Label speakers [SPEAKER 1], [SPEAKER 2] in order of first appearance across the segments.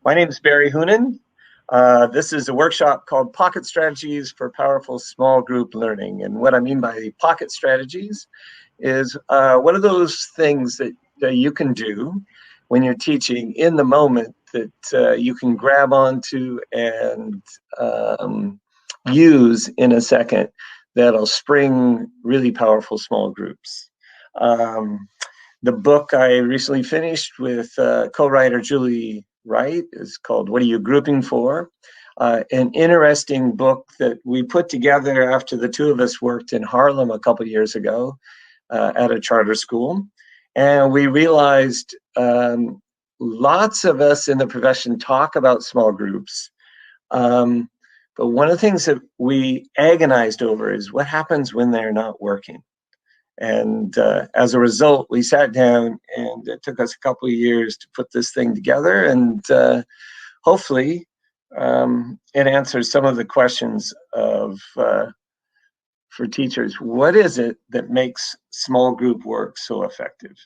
[SPEAKER 1] My name is Barry Hoonan. This is a workshop called Pocket Strategies for Powerful Small Group Learning. And what I mean by pocket strategies is what are those things that you can do when you're teaching in the moment that you can grab onto and use in a second that'll spring really powerful small groups. The book I recently finished with co-writer Julie Wright is called What Are You Grouping For? An interesting book that we put together after the two of us worked in Harlem a couple of years ago at a charter school. And we realized lots of us in the profession talk about small groups. But one of the things that we agonized over is what happens when they're not working. And as a result, we sat down, and it took us a couple of years to put this thing together. And hopefully, it answers some of the questions of for teachers. What is it that makes small group work so effective?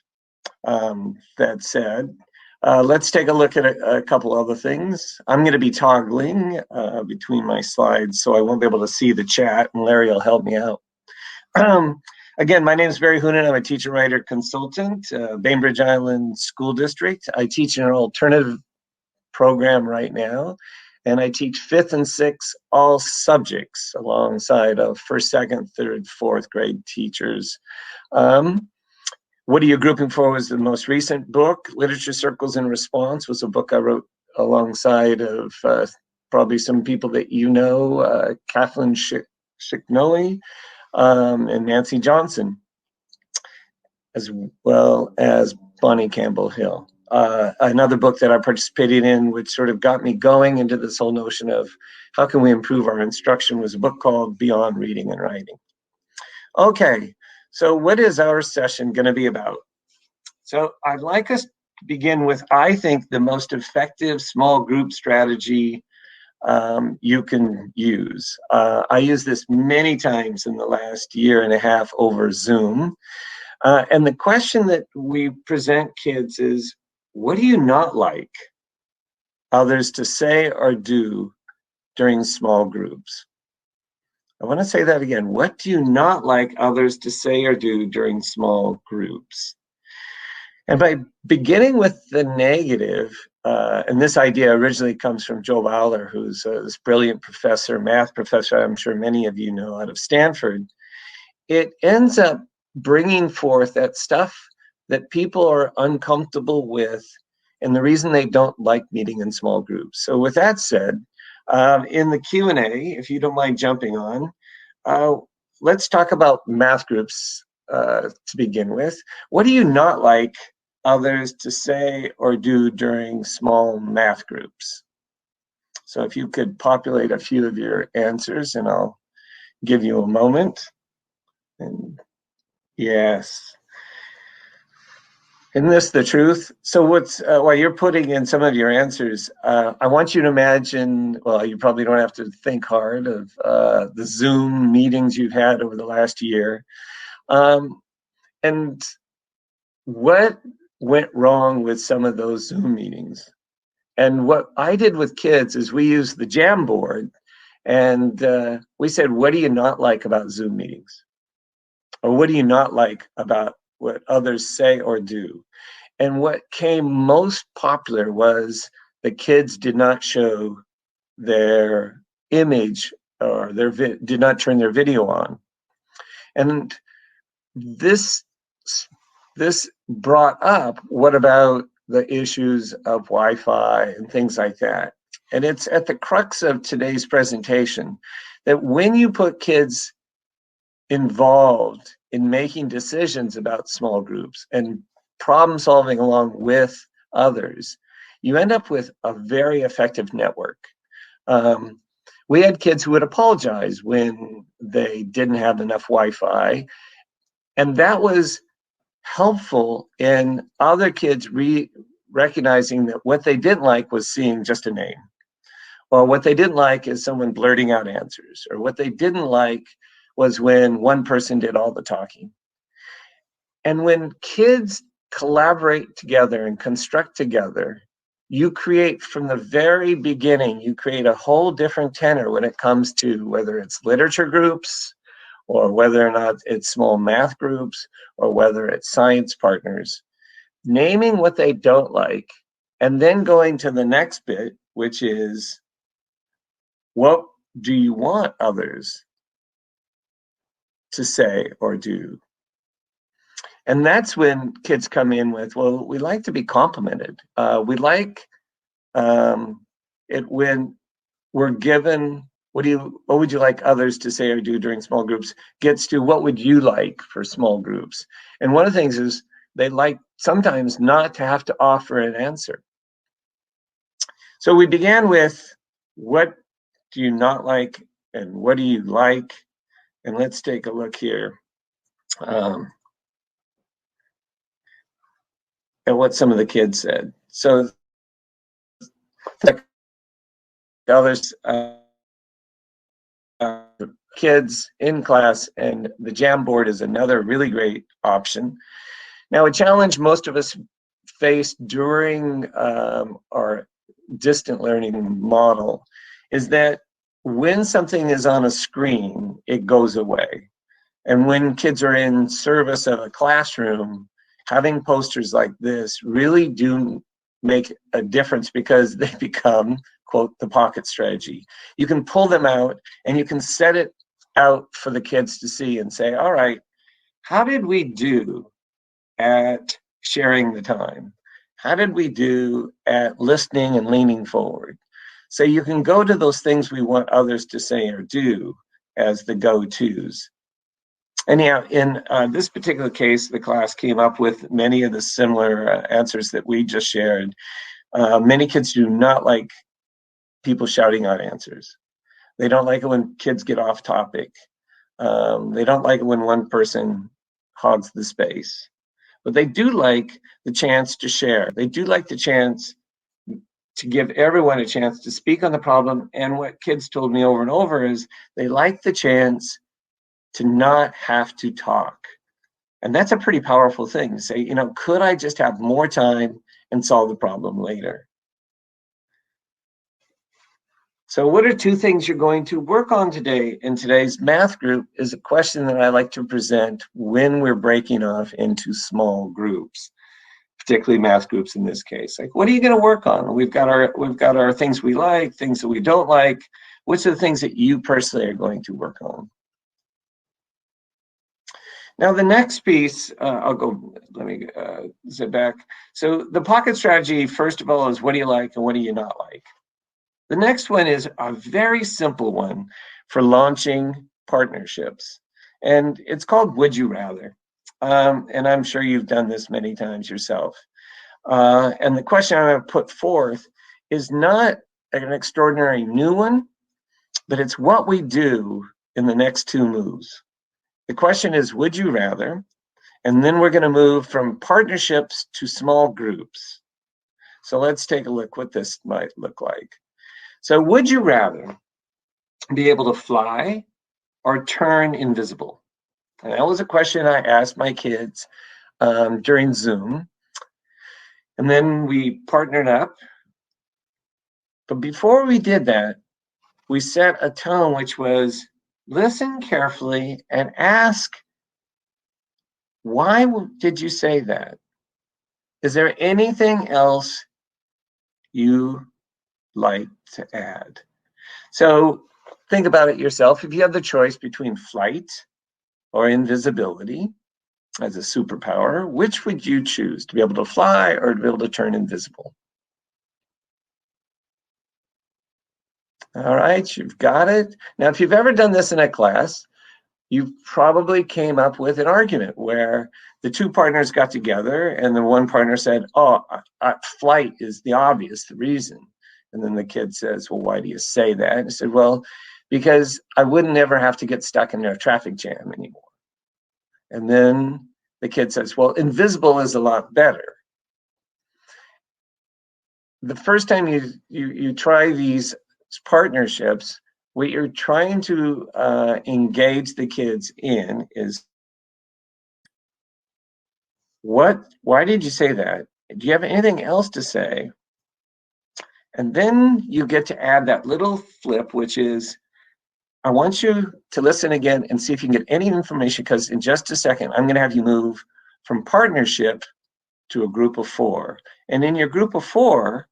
[SPEAKER 1] That said, let's take a look at a couple other things. I'm going to be toggling between my slides, so I won't be able to see the chat, and Larry will help me out. Again, my name is Barry Hoonan. I'm a teacher, writer, consultant, Bainbridge Island School District. I teach in an alternative program right now, and I teach 5th and 6th all subjects alongside of 1st, 2nd, 3rd, 4th grade teachers. What Are You Grouping For was the most recent book. Literature Circles in Response was a book I wrote alongside of probably some people that you know, Kathleen Schicknoe, and Nancy Johnson, as well as Bonnie Campbell Hill. Another book that I participated in, which sort of got me going into this whole notion of how can we improve our instruction, was a book called Beyond Reading and Writing. Okay, so what is our session going to be about? So I'd like us to begin with, I think, the most effective small group strategy you can use. I use this many times in the last year and a half over Zoom. And the question that we present kids is, what do you not like others to say or do during small groups? I want to say that again. What do you not like others to say or do during small groups? And by beginning with the negative, and this idea originally comes from Joe Fowler, who's this brilliant professor, math professor, I'm sure many of you know, out of Stanford, it ends up bringing forth that stuff that people are uncomfortable with, and the reason they don't like meeting in small groups. So with that said, in the Q&A, if you don't mind jumping on, let's talk about math groups to begin with. What do you not like others to say or do during small math groups? So if you could populate a few of your answers, and I'll give you a moment. And yes. Isn't this the truth? So what's while you're putting in some of your answers, I want you to imagine, well, you probably don't have to think hard of the Zoom meetings you've had over the last year. And what went wrong with some of those Zoom meetings? And what I did with kids is we used the Jamboard, and we said, what do you not like about Zoom meetings? Or what do you not like about what others say or do? And what came most popular was the kids did not show their image, or did not turn their video on. And this brought up, what about the issues of Wi-Fi and things like that? And it's at the crux of today's presentation that when you put kids involved in making decisions about small groups and problem solving along with others, you end up with a very effective network. We had kids who would apologize when they didn't have enough Wi-Fi, and that was helpful in other kids recognizing that what they didn't like was seeing just a name, or what they didn't like is someone blurting out answers, or what they didn't like was when one person did all the talking. And when kids collaborate together and construct together you create from the very beginning, you create a whole different tenor when it comes to whether it's literature groups or whether or not it's small math groups or whether it's science partners, naming what they don't like, and then going to the next bit, which is, what do you want others to say or do? And that's when kids come in with, well, we like to be complimented. We like it when we're given, what would you like others to say or do during small groups, gets to what would you like for small groups. And one of the things is they like sometimes not to have to offer an answer. So we began with, what do you not like and what do you like? And let's take a look here at what some of the kids said. So others, kids in class, and the Jamboard is another really great option. Now, a challenge most of us face during our distant learning model is that when something is on a screen, it goes away. And when kids are in service of a classroom, having posters like this really do make a difference because they become, quote, the pocket strategy. You can pull them out and you can set it out for the kids to see and say, all right, how did we do at sharing the time? How did we do at listening and leaning forward? So you can go to those things we want others to say or do as the go-tos. Anyhow, in this particular case, the class came up with many of the similar answers that we just shared. Many kids do not like people shouting out answers. They don't like it when kids get off topic. They don't like it when one person hogs the space. But they do like the chance to share. They do like the chance to give everyone a chance to speak on the problem. And what kids told me over and over is they like the chance to not have to talk. And that's a pretty powerful thing to say, you know, could I just have more time and solve the problem later? So what are two things you're going to work on today in today's math group is a question that I like to present when we're breaking off into small groups, particularly math groups in this case. Like, what are you going to work on? We've got our things we like, things that we don't like. Which are the things that you personally are going to work on? Now, the next piece, let me zip back. So the pocket strategy, first of all, is what do you like and what do you not like? The next one is a very simple one for launching partnerships. And it's called Would You Rather? And I'm sure you've done this many times yourself. And the question I'm going to put forth is not an extraordinary new one, but it's what we do in the next two moves. The question is, would you rather? And then we're going to move from partnerships to small groups. So let's take a look what this might look like. So would you rather be able to fly or turn invisible? And that was a question I asked my kids during Zoom. And then we partnered up. But before we did that, we set a tone which was listen carefully and ask, why did you say that? Is there anything else you like to add? So think about it yourself. If you have the choice between flight or invisibility as a superpower, which would you choose? To be able to fly or to be able to turn invisible? All right, you've got it. Now, if you've ever done this in a class, you probably came up with an argument where the two partners got together and the one partner said, oh, flight is the obvious reason. And then the kid says, well, why do you say that? And I said, well, because I wouldn't ever have to get stuck in a traffic jam anymore. And then the kid says, well, invisible is a lot better. The first time you try these partnerships, what you're trying to engage the kids in is, why did you say that? Do you have anything else to say? And then you get to add that little flip, which is, I want you to listen again and see if you can get any information, because in just a second, I'm going to have you move from partnership to a group of 4. And in your group of 4,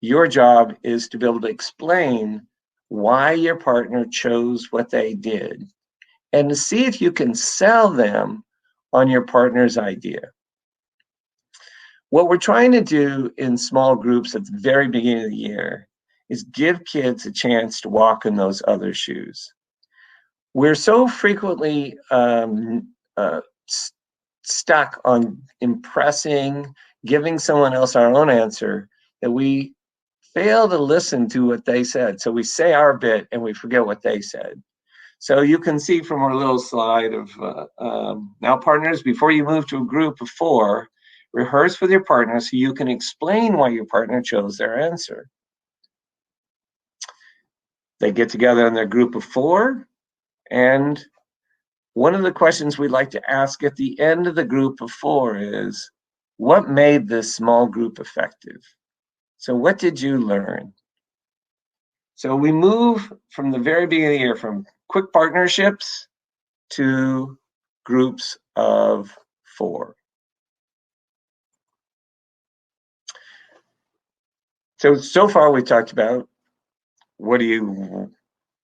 [SPEAKER 1] your job is to be able to explain why your partner chose what they did and to see if you can sell them on your partner's idea. What we're trying to do in small groups at the very beginning of the year is give kids a chance to walk in those other shoes. We're so frequently stuck on impressing, giving someone else our own answer, that we fail to listen to what they said. So we say our bit and we forget what they said. So you can see from our little slide of now, partners, before you move to a group of 4, rehearse with your partner so you can explain why your partner chose their answer. They get together in their group of 4, and one of the questions we'd like to ask at the end of the group of 4 is, what made this small group effective? So what did you learn? So we move from the very beginning of the year from quick partnerships to groups of 4. So far we talked about, what do you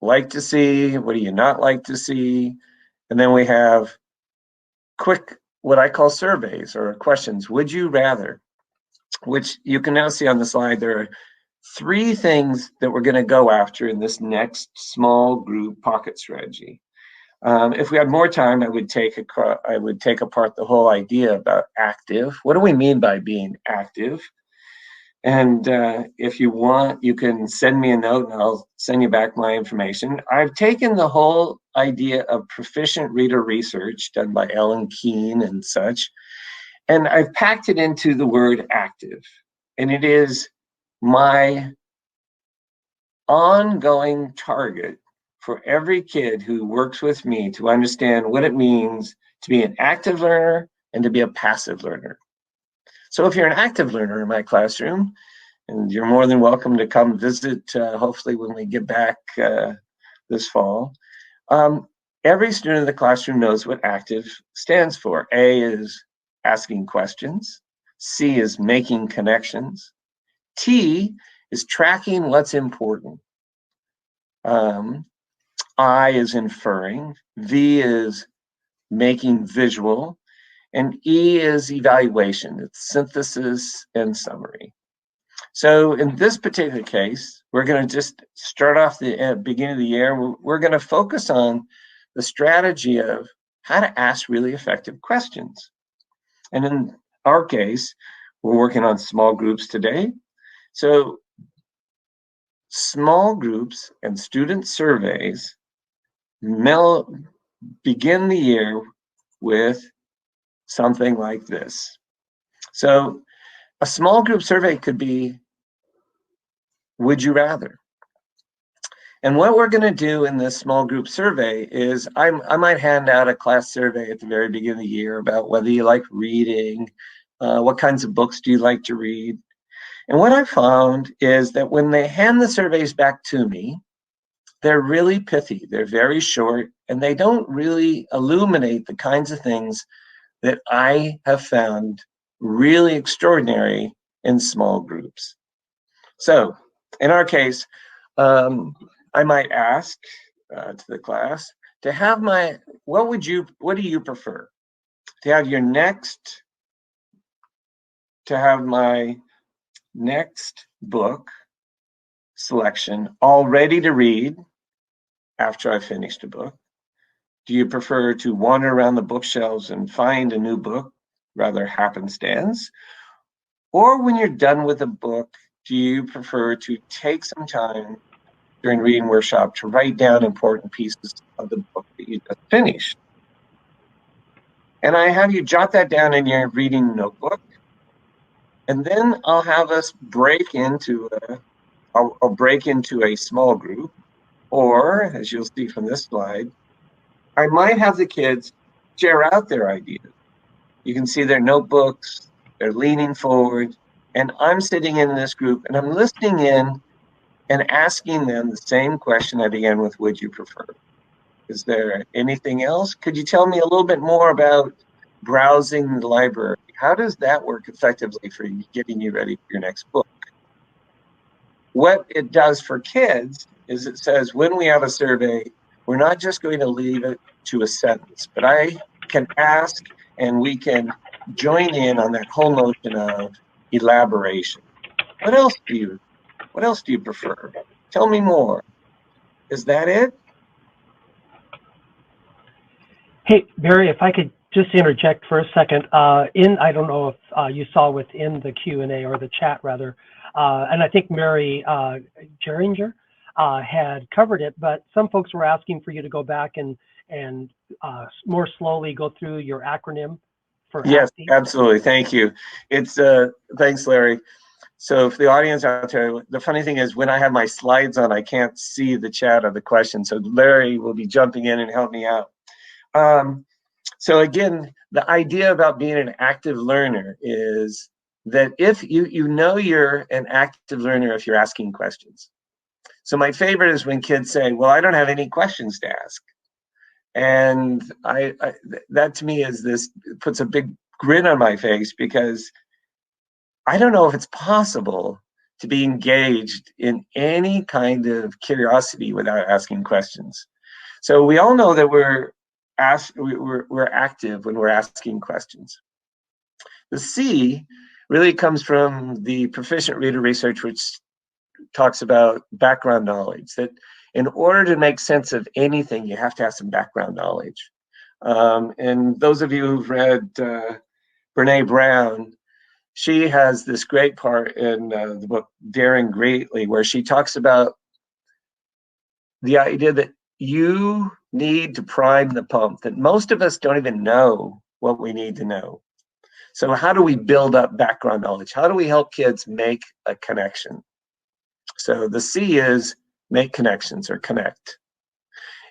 [SPEAKER 1] like to see? What do you not like to see? And then we have quick, what I call surveys or questions. Would you rather? Which you can now see on the slide. There are 3 things that we're going to go after in this next small group pocket strategy. If we had more time, I would take apart the whole idea about active. What do we mean by being active? And if you want, you can send me a note and I'll send you back my information. I've taken the whole idea of proficient reader research done by Ellen Keene and such, and I've packed it into the word active. And it is my ongoing target for every kid who works with me to understand what it means to be an active learner and to be a passive learner. So if you're an active learner in my classroom, and you're more than welcome to come visit, hopefully when we get back this fall, every student in the classroom knows what active stands for. A is asking questions. C is making connections. T is tracking what's important. I is inferring. V is making visual. And E is evaluation. It's synthesis and summary. So in this particular case, we're going to just start off the beginning of the year. We're going to focus on the strategy of how to ask really effective questions. And in our case, we're working on small groups today. So small groups and student surveys begin the year with something like this. So a small group survey could be, would you rather? And what we're going to do in this small group survey is I might hand out a class survey at the very beginning of the year about whether you like reading, what kinds of books do you like to read. And what I found is that when they hand the surveys back to me, they're really pithy, they're very short, and they don't really illuminate the kinds of things that I have found really extraordinary in small groups. So in our case, I might ask to the class to have what do you prefer? To have my next book selection all ready to read after I've finished a book? Do you prefer to wander around the bookshelves and find a new book, rather happenstance? Or when you're done with a book, do you prefer to take some time during reading workshop to write down important pieces of the book that you just finished? And I have you jot that down in your reading notebook. And then I'll have us break into a small group, or as you'll see from this slide, I might have the kids share out their ideas. You can see their notebooks, they're leaning forward, and I'm sitting in this group and I'm listening in and asking them the same question I began with, would you prefer? Is there anything else? Could you tell me a little bit more about browsing the library? How does that work effectively for you, getting you ready for your next book? What it does for kids is it says, when we have a survey, we're not just going to leave it to a sentence, but I can ask and we can join in on that whole notion of elaboration. What else do you prefer? Tell me more. Is that it?
[SPEAKER 2] Hey, Barry, if I could just interject for a second. I don't know if you saw within the Q&A or the chat rather, and I think Mary Geringer had covered it, but some folks were asking for you to go back and more slowly go through your acronym for
[SPEAKER 1] Yes,
[SPEAKER 2] ASTI.
[SPEAKER 1] absolutely. Thank you. It's thanks, Larry. So for the audience out there, the funny thing is when I have my slides on, I can't see the chat of the question. So Larry will be jumping in and help me out. So again, the idea about being an active learner is that if you know you're an active learner if you're asking questions. So my favorite is when kids say, well, I don't have any questions to ask. And that to me is this puts a big grin on my face, because I don't know if it's possible to be engaged in any kind of curiosity without asking questions. So we all know that we're active when we're asking questions. The C really comes from the proficient reader research, which talks about background knowledge, that in order to make sense of anything, you have to have some background knowledge. And those of you who've read Brene Brown, she has this great part in the book Daring Greatly, where she talks about the idea that you need to prime the pump, that most of us don't even know what we need to know. So how do we build up background knowledge? How do we help kids make a connection? So the C is make connections or connect.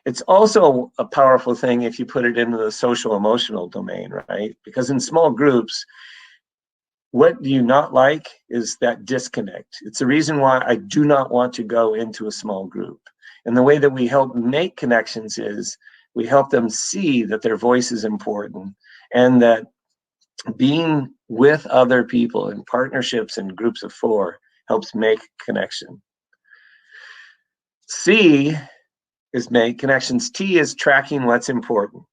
[SPEAKER 1] It's also a powerful thing if you put it into the social emotional domain, right? Because in small groups, what do you not like is that disconnect. It's the reason why I do not want to go into a small group. And the way that we help make connections is we help them see that their voice is important, and that being with other people in partnerships and groups of 4 helps make connection. C is make connections. T is tracking what's important.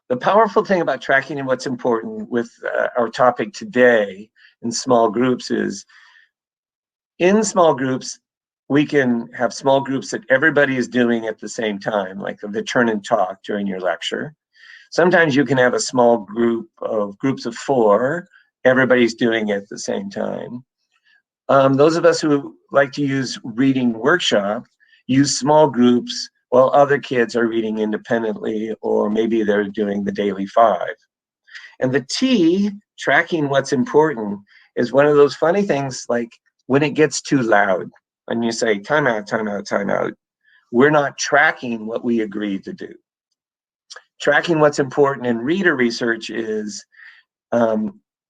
[SPEAKER 1] The powerful thing about tracking what's important with our topic today in small groups is, in small groups, we can have small groups that everybody is doing at the same time, like the turn and talk during your lecture. Sometimes you can have a small group of groups of 4, everybody's doing it at the same time. Those of us who like to use reading workshop use small groups while other kids are reading independently, or maybe they're doing the daily 5. And the T, tracking what's important, is one of those funny things, like when it gets too loud, and you say, time out, time out, time out, we're not tracking what we agreed to do. Tracking what's important in reader research is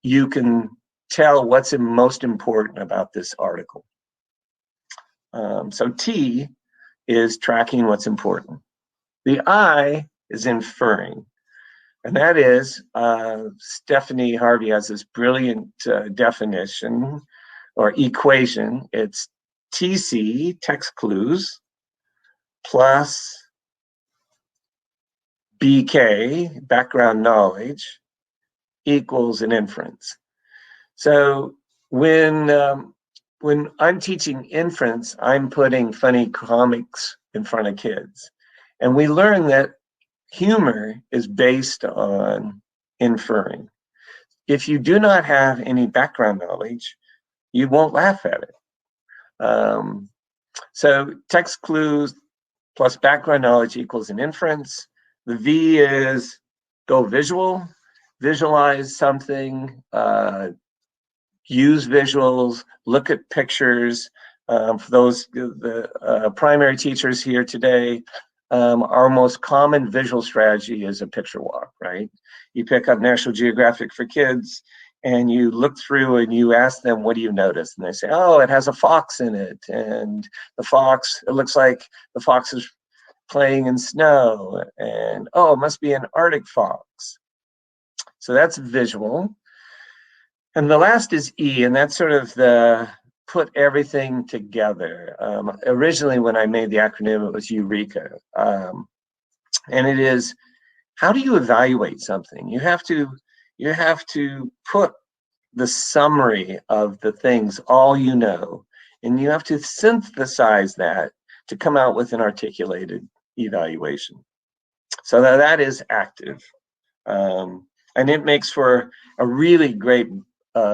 [SPEAKER 1] you can tell what's most important about this article. So T is tracking what's important. The I is inferring. And that is, Stephanie Harvey has this brilliant definition or equation. It's TC, text clues, plus BK, background knowledge, equals an inference. So when I'm teaching inference, I'm putting funny comics in front of kids. And we learn that humor is based on inferring. If you do not have any background knowledge, you won't laugh at it. So text clues plus background knowledge equals an inference. The V is go visual, visualize something, use visuals, look at pictures. For those the primary teachers here today, our most common visual strategy is a picture walk, right? You pick up National Geographic for Kids, and you look through and you ask them, what do you notice? And they say, oh, it has a fox in it. And the fox, it looks like the fox is playing in snow. And oh, it must be an Arctic fox. So that's visual. And the last is E, and that's sort of the put everything together. Originally, when I made the acronym, it was Eureka. And it is, how do you evaluate something? You have to put the summary of the things, all you know, and you have to synthesize that to come out with an articulated evaluation. So that is active. And it makes for a really great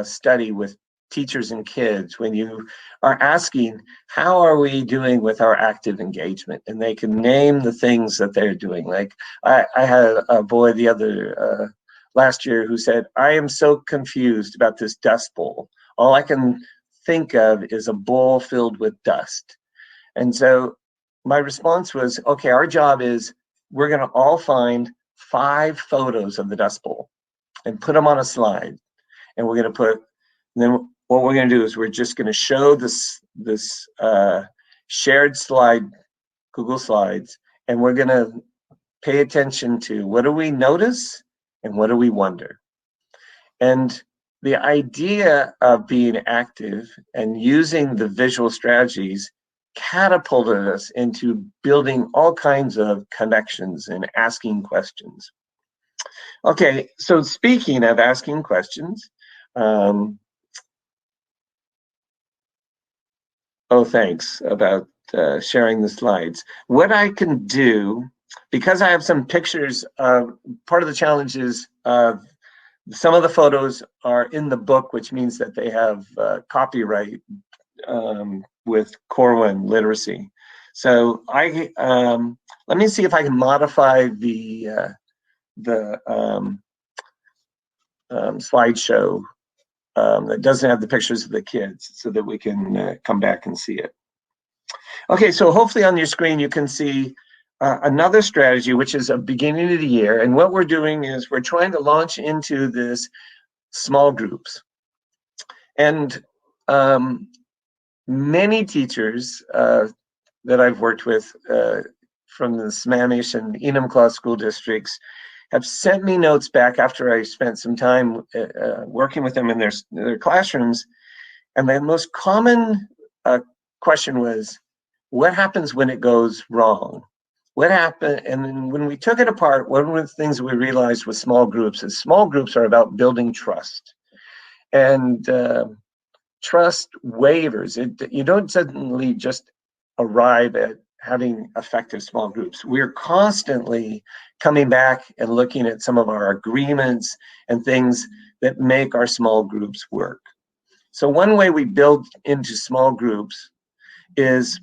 [SPEAKER 1] study with teachers and kids when you are asking, how are we doing with our active engagement? And they can name the things that they're doing. Like I had a boy the other last year who said, I am so confused about this dust bowl. All I can think of is a bowl filled with dust. And so my response was, okay, our job is we're going to all find 5 photos of the dust bowl and put them on a slide. And we're going to put, then what we're going to do is we're just going to show this shared slide, Google Slides, and we're going to pay attention to what do we notice and what do we wonder. And the idea of being active and using the visual strategies catapulted us into building all kinds of connections and asking questions. Okay, so speaking of asking questions, oh, thanks about sharing the slides. What I can do, because I have some pictures, part of the challenge is some of the photos are in the book, which means that they have copyright with Corwin Literacy. So let me see if I can modify the slideshow that doesn't have the pictures of the kids so that we can come back and see it. Okay, so hopefully on your screen you can see another strategy, which is a beginning of the year. And what we're doing is we're trying to launch into this small groups. And many teachers that I've worked with from the Sammamish and Enumclaw school districts have sent me notes back after I spent some time working with them in their classrooms. And the most common question was, what happens when it goes wrong? What happened? And when we took it apart, one of the things we realized with small groups is small groups are about building trust. And trust wavers. You don't suddenly just arrive at having effective small groups. We're constantly coming back and looking at some of our agreements and things that make our small groups work. So one way we build into small groups is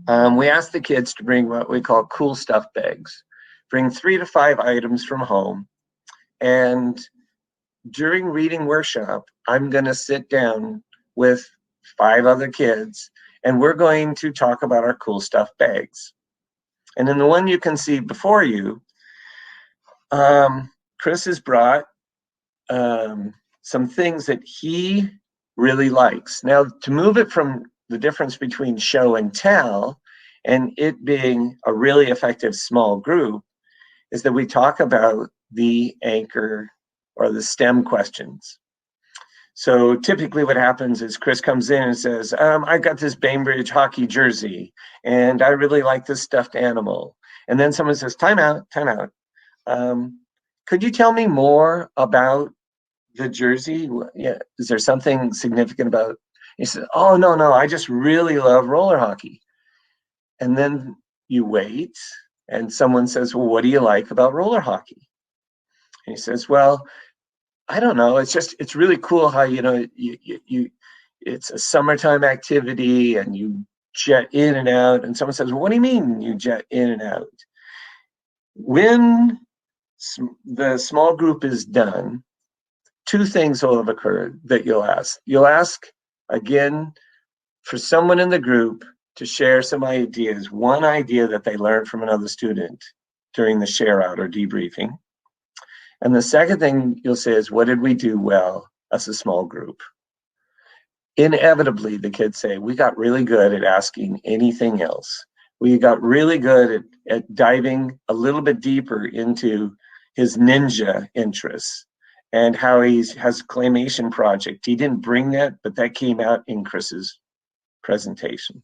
[SPEAKER 1] we ask the kids to bring what we call cool stuff bags. Bring 3 to 5 items from home. And during reading workshop, I'm going to sit down with 5 other kids and we're going to talk about our cool stuff bags. And in the one you can see before you, Chris has brought some things that he really likes. Now, to move it from the difference between show and tell and it being a really effective small group is that we talk about the anchor or the STEM questions. So typically what happens is Chris comes in and says, I got this Bainbridge hockey jersey and I really like this stuffed animal. And then someone says, time out. Could you tell me more about the jersey? Yeah, is there something significant about it? He said, oh, no, I just really love roller hockey. And then you wait and someone says, well, what do you like about roller hockey? And he says, well, I don't know. It's really cool how, it's a summertime activity and you jet in and out. And someone says, well, what do you mean you jet in and out? When the small group is done, 2 things will have occurred that you'll ask. You'll ask, again, for someone in the group to share some ideas, one idea that they learned from another student during the share out or debriefing. And the second thing you'll say is, what did we do well as a small group? Inevitably, the kids say, we got really good at asking anything else. We got really good at diving a little bit deeper into his ninja interests and how he has a claymation project. He didn't bring that, but that came out in Chris's presentation.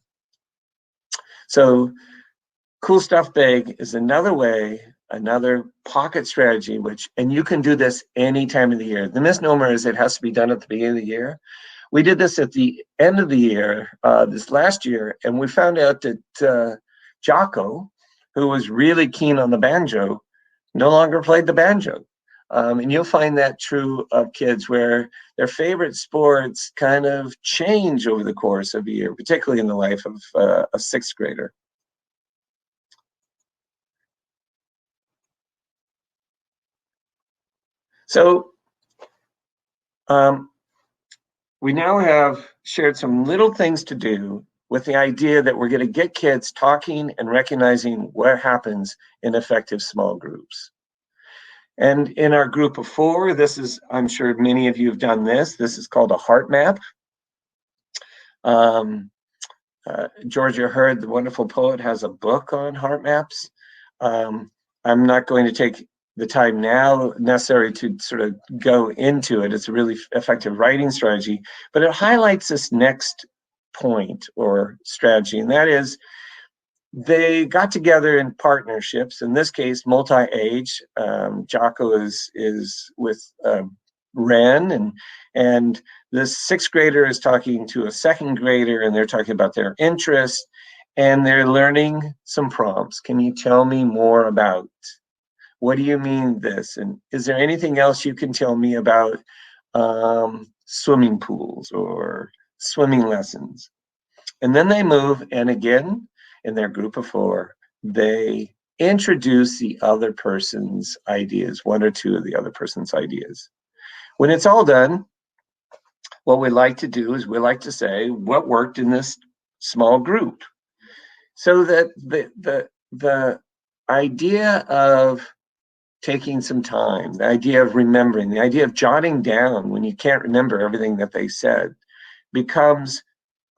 [SPEAKER 1] So Cool Stuff Bag is another way, another pocket strategy, and you can do this any time of the year. The misnomer is it has to be done at the beginning of the year. We did this at the end of the year, this last year, and we found out that Jocko, who was really keen on the banjo, no longer played the banjo. And you'll find that true of kids where their favorite sports kind of change over the course of a year, particularly in the life of a sixth grader. So we now have shared some little things to do with the idea that we're going to get kids talking and recognizing what happens in effective small groups. And in our group of 4, this is, I'm sure many of you have done this. This is called a heart map. Georgia Hurd, the wonderful poet, has a book on heart maps. I'm not going to take the time now necessary to sort of go into it. It's a really effective writing strategy, but it highlights this next point or strategy, and that is they got together in partnerships, in this case, multi-age. Jocko is with Ren, and this sixth grader is talking to a second grader, and they're talking about their interests, and they're learning some prompts. Can you tell me more about, what do you mean this? And is there anything else you can tell me about swimming pools or swimming lessons? And then they move, and again, in their group of 4, they introduce the other person's ideas, 1 or 2 of the other person's ideas. When it's all done, what we like to do is we like to say what worked in this small group. So that the idea of taking some time, the idea of remembering, the idea of jotting down when you can't remember everything that they said becomes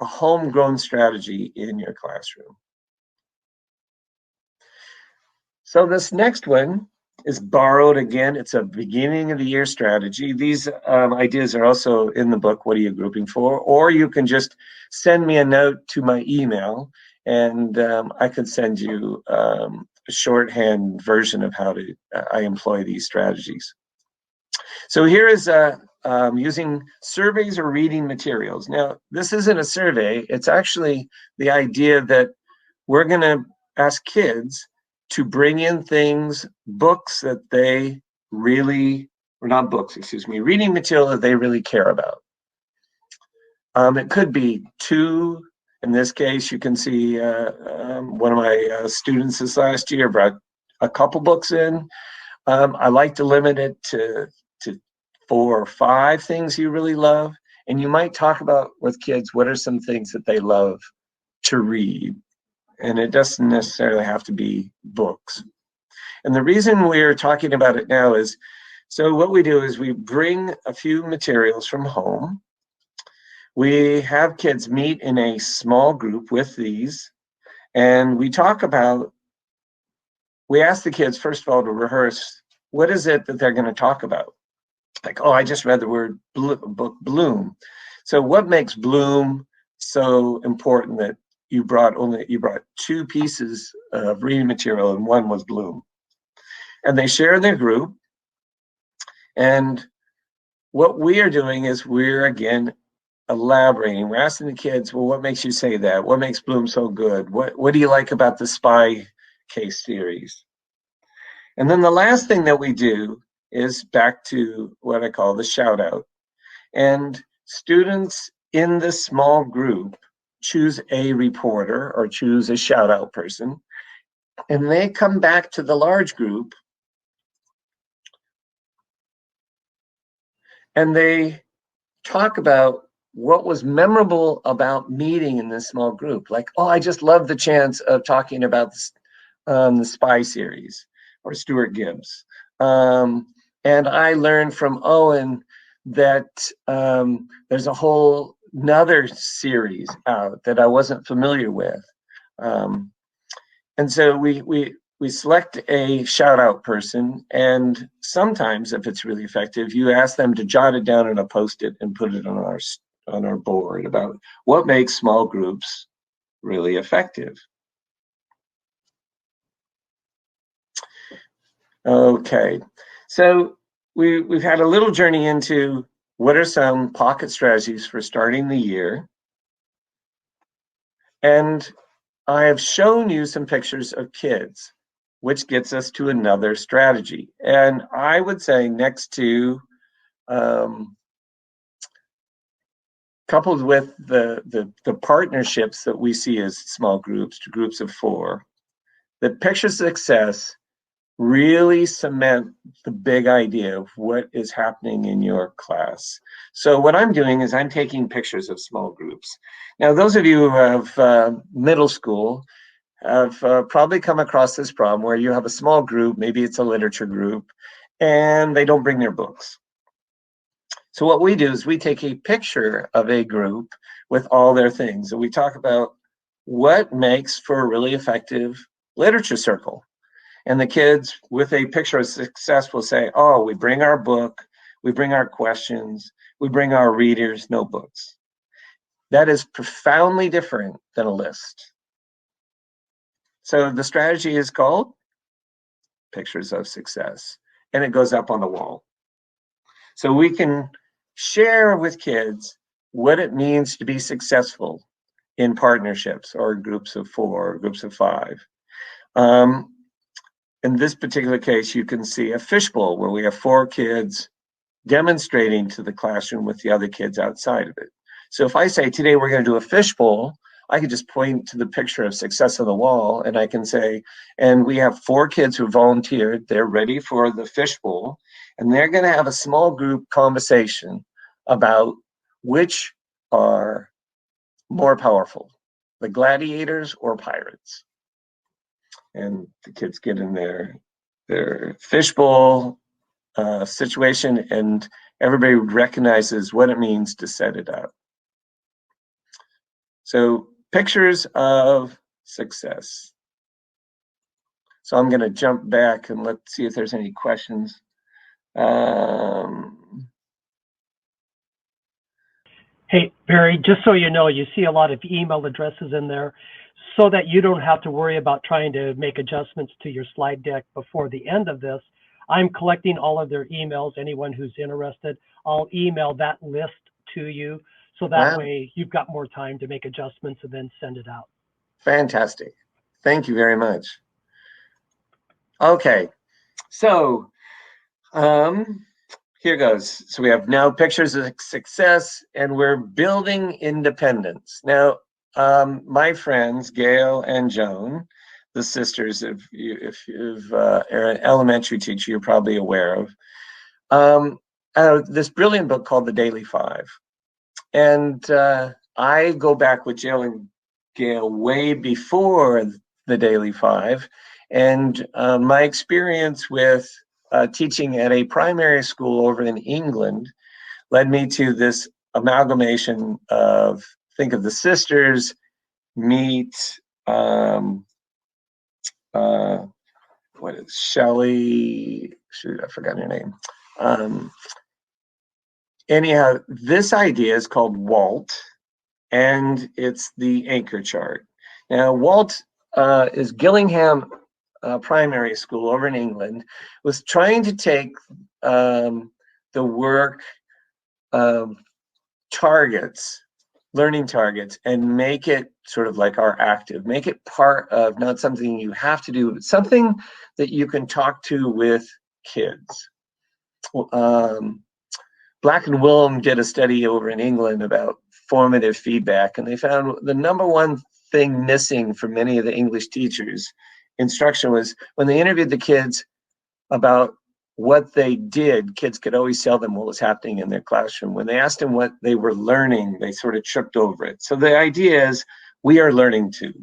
[SPEAKER 1] a homegrown strategy in your classroom. So this next one is borrowed again. It's a beginning of the year strategy. These ideas are also in the book, What Are You Grouping For? Or you can just send me a note to my email, and I could send you a shorthand version of how I employ these strategies. So here is using surveys or reading materials. Now, this isn't a survey. It's actually the idea that we're going to ask kids to bring in things, books that they really, or not books, excuse me, reading material that they really care about. It could be 2. In this case, you can see one of my students this last year brought a couple books in. I like to limit it to 4 or 5 things you really love. And you might talk about with kids, what are some things that they love to read? And it doesn't necessarily have to be books. And the reason we're talking about it now is, so what we do is we bring a few materials from home. We have kids meet in a small group with these, and we talk about, we ask the kids, first of all, to rehearse, what is it that they're going to talk about? Like, oh, I just read the word book bloom. So what makes bloom so important that you brought 2 pieces of reading material and 1 was bloom? And they share in their group. And what we are doing is we're again elaborating. We're asking the kids, well, what makes you say that? What makes bloom so good? What do you like about the spy case series? And then the last thing that we do is back to what I call the shout out. And students in this small group choose a reporter or choose a shout out person, and they come back to the large group and they talk about what was memorable about meeting in this small group. Like, oh, I just love the chance of talking about the Spy series or Stuart Gibbs. And I learned from Owen that there's a whole another series out that I wasn't familiar with. Um, and so we select a shout out person, and sometimes if it's really effective, you ask them to jot it down in a post-it and put it on our board about what makes small groups really effective. Okay, so we've had a little journey into what are some pocket strategies for starting the year, and I have shown you some pictures of kids, which gets us to another strategy. And I would say next to, coupled with the partnerships that we see as small groups to groups of 4, that picture success really cement the big idea of what is happening in your class. So what I'm doing is I'm taking pictures of small groups. Now, those of you who have middle school have probably come across this problem where you have a small group, maybe it's a literature group, and they don't bring their books. So what we do is we take a picture of a group with all their things, and we talk about what makes for a really effective literature circle. And the kids with a picture of success will say, oh, we bring our book, we bring our questions, we bring our readers' notebooks. That is profoundly different than a list. So the strategy is called Pictures of Success, and it goes up on the wall. So we can share with kids what it means to be successful in partnerships or groups of 4, or groups of 5. In this particular case, you can see a fishbowl where we have 4 kids demonstrating to the classroom with the other kids outside of it. So if I say, today we're going to do a fishbowl, I could just point to the picture of success on the wall, and I can say, and we have 4 kids who volunteered, they're ready for the fishbowl, and they're going to have a small group conversation about which are more powerful, the gladiators or pirates. And the kids get in their fishbowl situation, and everybody recognizes what it means to set it up. So pictures of success. So I'm going to jump back and let's see if there's any questions.
[SPEAKER 2] Hey, Barry, just so you know, you see a lot of email addresses in there so that you don't have to worry about trying to make adjustments to your slide deck before the end of this. I'm collecting all of their emails. Anyone who's interested, I'll email that list to you. So that way you've got more time to make adjustments and then send it out.
[SPEAKER 1] Fantastic. Thank you very much. Okay, so here goes. So we have now pictures of success, and we're building independence. Now, my friends, Gail and Joan, the sisters, if you've are an elementary teacher, you're probably aware of this brilliant book called The Daily 5. And I go back with Jill and Gail way before The Daily 5. And my experience with teaching at a primary school over in England led me to this amalgamation of, think of the sisters, meet, what is Shelley? Shoot, I forgot her name. Anyhow, this idea is called WALT, and it's the anchor chart. Now, WALT is Gillingham Primary School over in England, was trying to take the work targets, learning targets, and make it sort of like our active, make it part of not something you have to do, but something that you can talk to with kids. Black and Willem did a study over in England about formative feedback, and they found the number one thing missing for many of the English teachers' instruction was when they interviewed the kids about what they did, kids could always tell them what was happening in their classroom. When they asked them what they were learning, they sort of tripped over it. So the idea is we are learning too.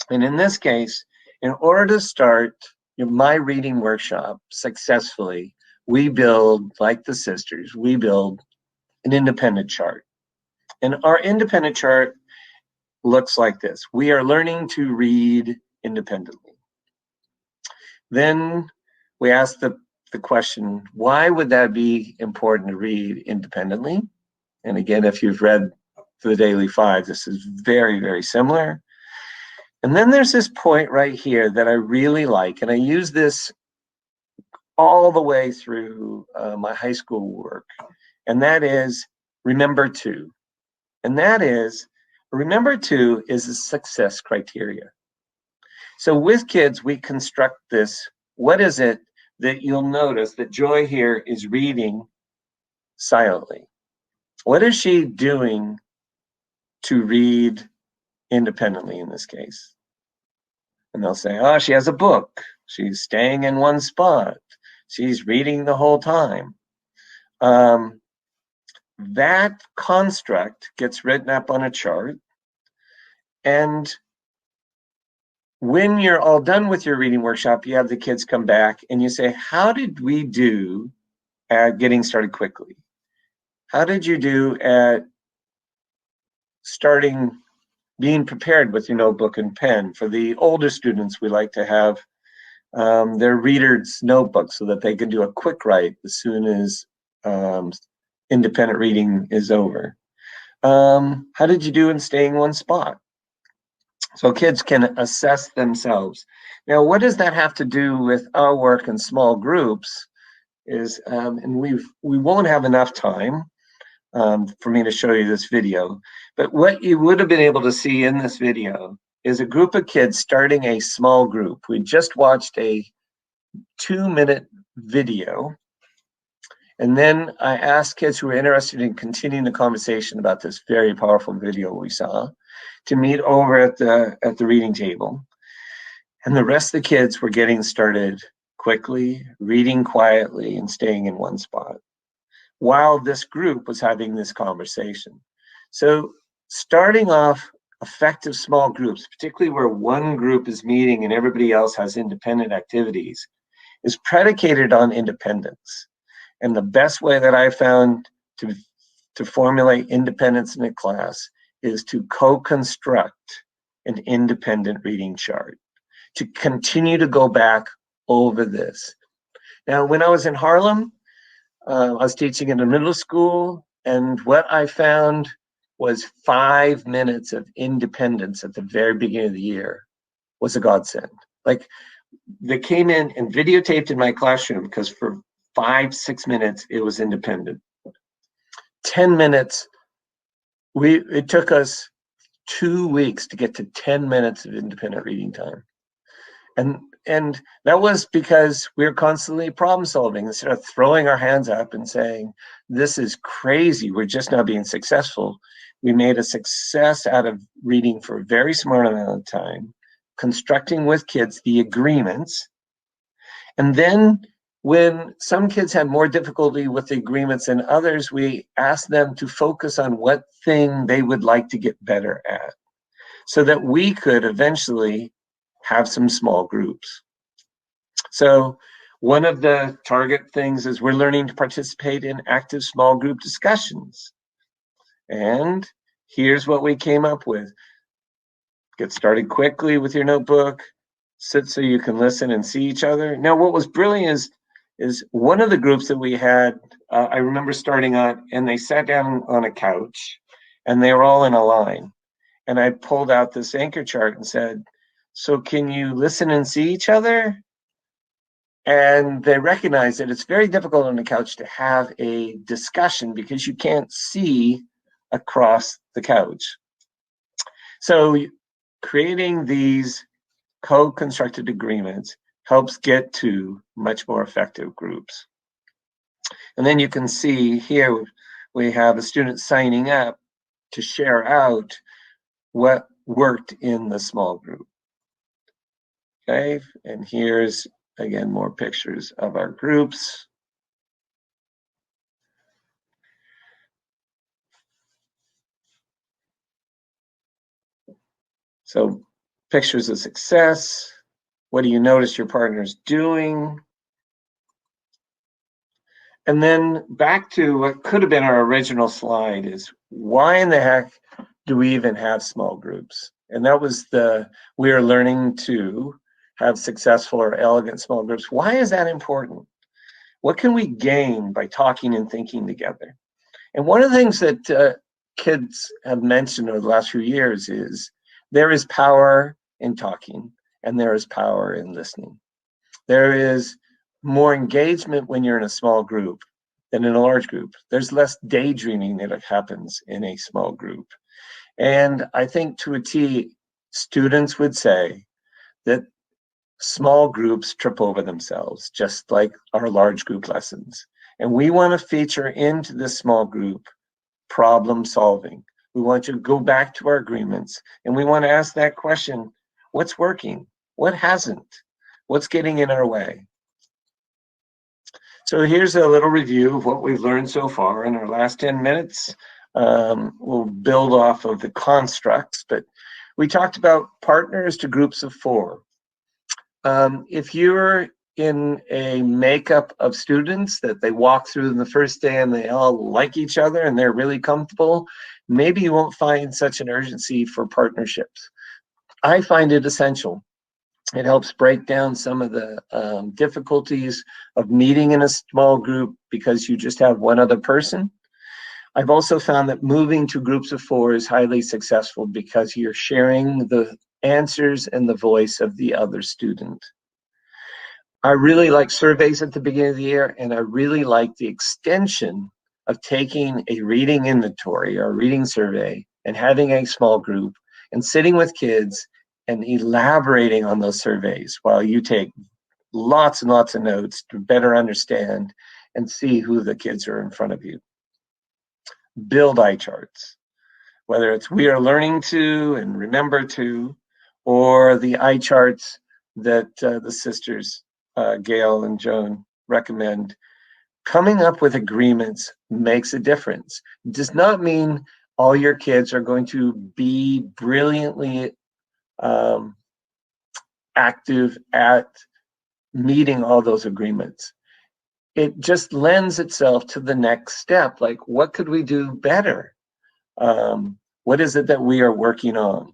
[SPEAKER 1] And in this case, in order to start my reading workshop successfully, we build, like the sisters, we build an independent chart. And our independent chart looks like this. We are learning to read independently. Then we ask the question, why would that be important to read independently? And again, if you've read the Daily Five, this is very, very similar. And then there's this point right here that I really like, and I use this all the way through my high school work, and that is remember to. And that is, remember to is a success criteria. So with kids, we construct this. What is it that you'll notice that Joy here is reading silently? What is she doing to read independently in this case? And they'll say, oh, she has a book. She's staying in one spot. She's reading the whole time. That construct gets written up on a chart. And when you're all done with your reading workshop, you have the kids come back and you say, how did we do at getting started quickly? How did you do at starting being prepared with your notebook and pen? For the older students, we like to have their reader's notebook so that they can do a quick write as soon as independent reading is over. How did you do in staying one spot? So kids can assess themselves. Now, what does that have to do with our work in small groups? And we won't have enough time for me to show you this video, but what you would have been able to see in this video is a group of kids starting a small group. We just watched a 2-minute video, and then I asked kids who were interested in continuing the conversation about this very powerful video we saw to meet over at the reading table. And the rest of the kids were getting started quickly, reading quietly, and staying in one spot, while this group was having this conversation. So starting off effective small groups, particularly where one group is meeting and everybody else has independent activities, is predicated on independence. And the best way that I found to formulate independence in a class is to co-construct an independent reading chart, to continue to go back over this. Now, when I was in Harlem, I was teaching in a middle school, and what I found was 5 minutes of independence at the very beginning of the year was a godsend. Like, they came in and videotaped in my classroom because for 5-6 minutes it was independent. 10 minutes, it took us 2 weeks to get to 10 minutes of independent reading time. And that was because we were constantly problem solving instead of throwing our hands up and saying, this is crazy, we're just not being successful. We made a success out of reading for a very small amount of time, constructing with kids the agreements. And then when some kids had more difficulty with the agreements than others, we asked them to focus on what thing they would like to get better at, so that we could eventually have some small groups. So one of the target things is we're learning to participate in active small group discussions. And here's what we came up with. Get started quickly with your notebook, sit so you can listen and see each other. Now, what was brilliant is one of the groups that we had, I remember starting on, and they sat down on a couch and they were all in a line. And I pulled out this anchor chart and said, so can you listen and see each other? And they recognized that it's very difficult on the couch to have a discussion because you can't see across the couch. So creating these co-constructed agreements helps get to much more effective groups. And then you can see here we have a student signing up to share out what worked in the small group. Okay, and here's again more pictures of our groups. So pictures of success. What do you notice your partner's doing? And then back to what could have been our original slide is, why in the heck do we even have small groups? And that was we are learning to have successful or elegant small groups. Why is that important? What can we gain by talking and thinking together? And one of the things that kids have mentioned over the last few years is there is power in talking and there is power in listening. There is more engagement when you're in a small group than in a large group. There's less daydreaming that happens in a small group. And I think to a T, students would say that small groups trip over themselves, just like our large group lessons. And we want to feature into this small group problem solving. We want you to go back to our agreements and we want to ask that question, what's working? What hasn't? What's getting in our way? So here's a little review of what we've learned so far in our last 10 minutes. We'll build off of the constructs, but we talked about partners to groups of 4. If you're in a makeup of students that they walk through in the first day and they all like each other and they're really comfortable, maybe you won't find such an urgency for partnerships. I find it essential. It helps break down some of the difficulties of meeting in a small group because you just have one other person. I've also found that moving to groups of 4 is highly successful because you're sharing the answers and the voice of the other student. I really like surveys at the beginning of the year, and I really like the extension of taking a reading inventory or reading survey and having a small group and sitting with kids and elaborating on those surveys while you take lots and lots of notes to better understand and see who the kids are in front of you. Build eye charts, whether it's we are learning to and remember to, or the eye charts that the sisters, Gail and Joan, recommend. Coming up with agreements makes a difference. It does not mean all your kids are going to be brilliantly active at meeting all those agreements. It just lends itself to the next step, like what could we do better? What is it that we are working on?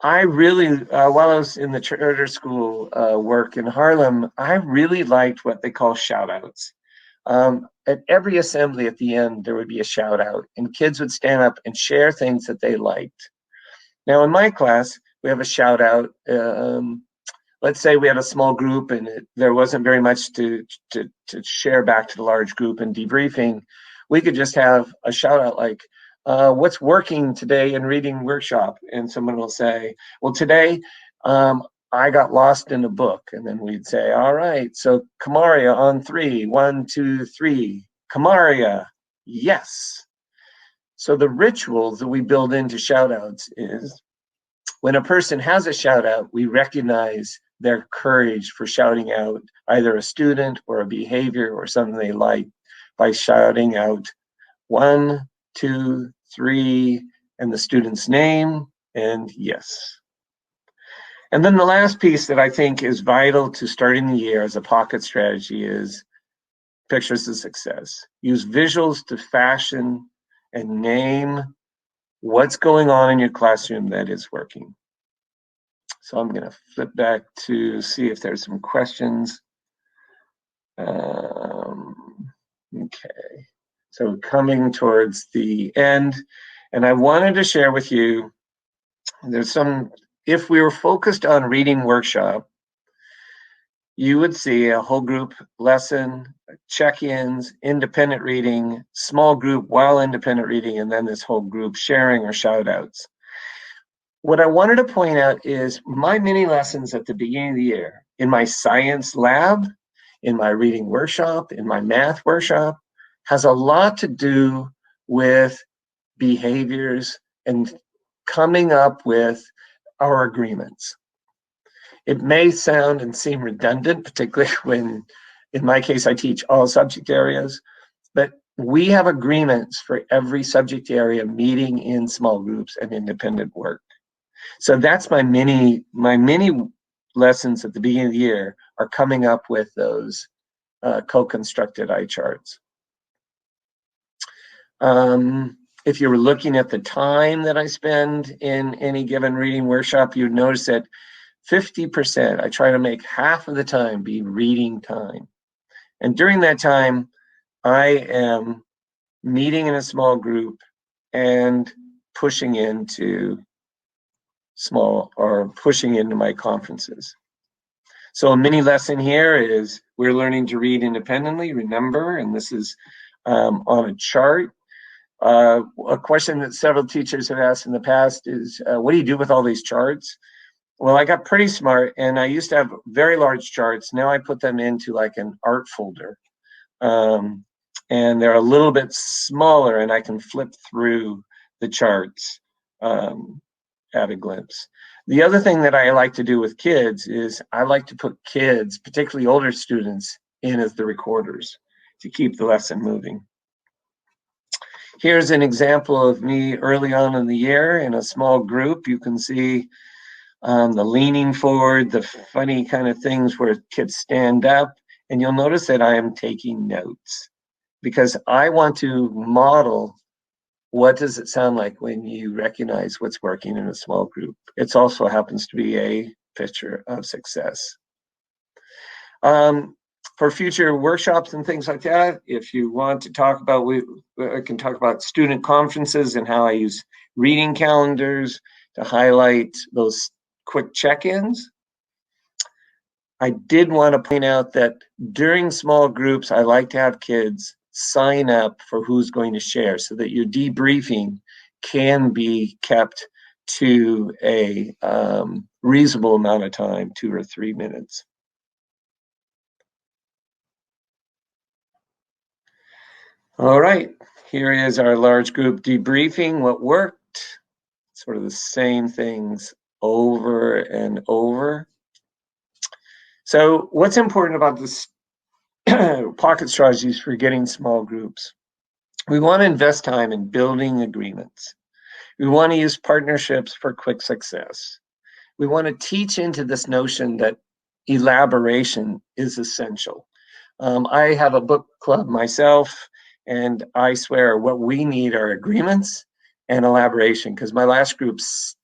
[SPEAKER 1] I really, while I was in the charter school work in Harlem, I really liked what they call shout outs. At every assembly at the end, there would be a shout out and kids would stand up and share things that they liked. Now in my class, we have a shout out. Let's say we had a small group and there wasn't very much to share back to the large group in debriefing. We could just have a shout out like, what's working today in reading workshop? And someone will say, well, today I got lost in a book. And then we'd say, all right, so Kamaria on 3, 1, 2, 3, Kamaria, yes. So the rituals that we build into shout outs is when a person has a shout out, we recognize their courage for shouting out either a student or a behavior or something they like by shouting out 1, 2, 3, and the student's name, and yes. And then the last piece that I think is vital to starting the year as a pocket strategy is pictures of success. Use visuals to fashion and name what's going on in your classroom that is working. So I'm going to flip back to see if there's some questions. Okay, so coming towards the end, and I wanted to share with you, there's some, if we were focused on reading workshop, you would see a whole group lesson, check-ins, independent reading, small group while independent reading, and then this whole group sharing or shout-outs. What I wanted to point out is my mini lessons at the beginning of the year, in my science lab, in my reading workshop, in my math workshop, has a lot to do with behaviors and coming up with our agreements. It may sound and seem redundant, particularly when, in my case, I teach all subject areas, but we have agreements for every subject area meeting in small groups and independent work. So that's my mini lessons at the beginning of the year are coming up with those co-constructed eye charts. If you were looking at the time that I spend in any given reading workshop, you'd notice that 50%, I try to make half of the time be reading time. And during that time, I am meeting in a small group and pushing into my conferences. So a mini lesson here is we're learning to read independently, remember, and this is on a chart. A question that several teachers have asked in the past is, what do you do with all these charts? Well, I got pretty smart, and I used to have very large charts. Now I put them into like an art folder. And they're a little bit smaller, and I can flip through the charts at a glimpse. The other thing that I like to do with kids is I like to put kids, particularly older students, in as the recorders to keep the lesson moving. Here's an example of me early on in the year in a small group. You can see the leaning forward, the funny kind of things where kids stand up, and you'll notice that I am taking notes because I want to model what does it sound like when you recognize what's working in a small group. It also happens to be a picture of success. For future workshops and things like that, if you want to talk about, I can talk about student conferences and how I use reading calendars to highlight those quick check-ins. I did want to point out that during small groups, I like to have kids sign up for who's going to share so that your debriefing can be kept to a reasonable amount of time, 2 or 3 minutes. All right, here is our large group debriefing, what worked, sort of the same things over and over. So what's important about this pocket strategies for getting small groups? We want to invest time in building agreements. We want to use partnerships for quick success. We want to teach into this notion that elaboration is essential. I have a book club myself, and I swear what we need are agreements and elaboration, because my last group,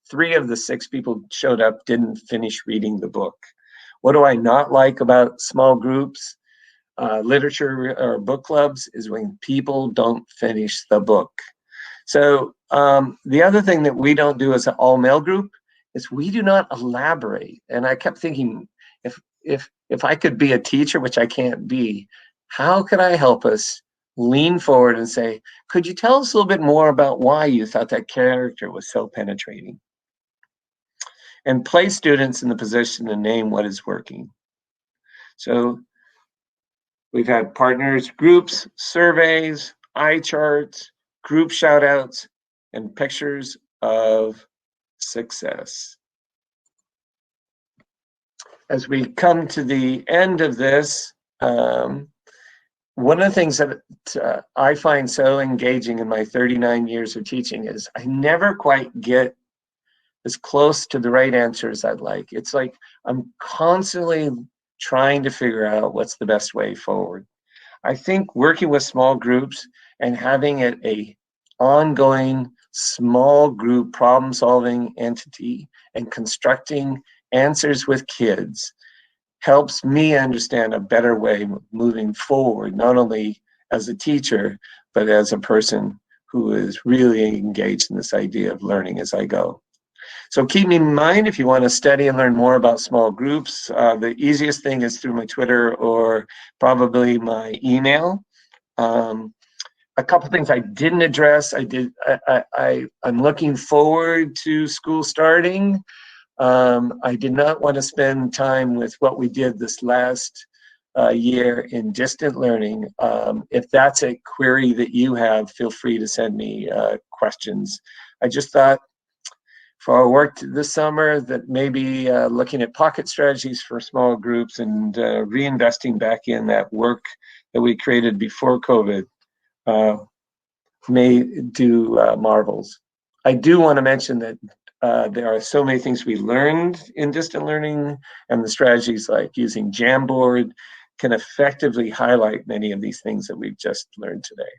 [SPEAKER 1] 3 of the 6 people showed up didn't finish reading the book. What do I not like about small groups, literature or book clubs, is when people don't finish the book. So the other thing that we don't do as an all-male group is we do not elaborate. And I kept thinking, if I could be a teacher, which I can't be, how could I help us lean forward and say, could you tell us a little bit more about why you thought that character was so penetrating? And place students in the position to name what is working. So we've had partners, groups, surveys, eye charts, group shout outs, and pictures of success. As we come to the end of this, one of the things that I find so engaging in my 39 years of teaching is I never quite get as close to the right answer as I'd like. It's like I'm constantly trying to figure out what's the best way forward. I think working with small groups and having it a ongoing small group problem-solving entity and constructing answers with kids helps me understand a better way moving forward, not only as a teacher, but as a person who is really engaged in this idea of learning as I go. So keep me in mind if you want to study and learn more about small groups. The easiest thing is through my Twitter or probably my email. A couple things I didn't address. I'm looking forward to school starting. I did not want to spend time with what we did this last year in distant learning. If that's a query that you have, feel free to send me questions. I just thought for our work this summer that maybe looking at pocket strategies for small groups and reinvesting back in that work that we created before COVID may do marvels. I do want to mention that there are so many things we learned in distant learning, and the strategies like using Jamboard can effectively highlight many of these things that we've just learned today.